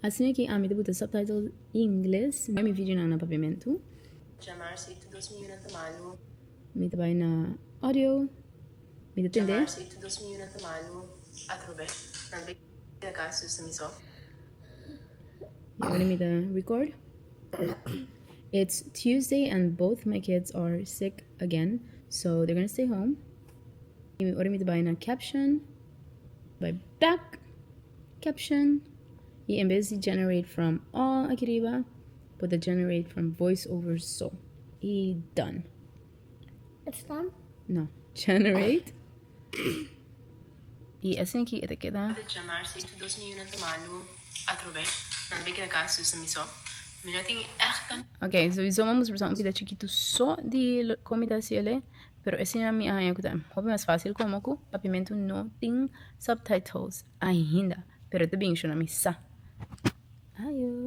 Assim aqui, me debuta subtitles em inglês. Meu vídeo na papiamento. Chamar-se e todos os meninos tamanho. Me trabalho na audio. Me detende. Chamar-se e todos os meninos tamanho. Através. Não bem que acaso se me só. You're me the record. It's Tuesday and both my kids are sick again, so they're gonna stay home. Order me to buy a caption. By back caption. E em vez de generate from all aqui arriba, put the generate from voiceover so. E done. It's done? No. Generate. E assim aqui ela queda. Chamar-se e todos os meninos tamanho. Através. Não bem que acaso se me só. Ok, so vamos usar um pedaço chiquito só de comida hasiele, pero esse é a minha ajuda. Hobby mais fácil como que papiamento não tem subtitles ainda, pero também chama missa. Ayo.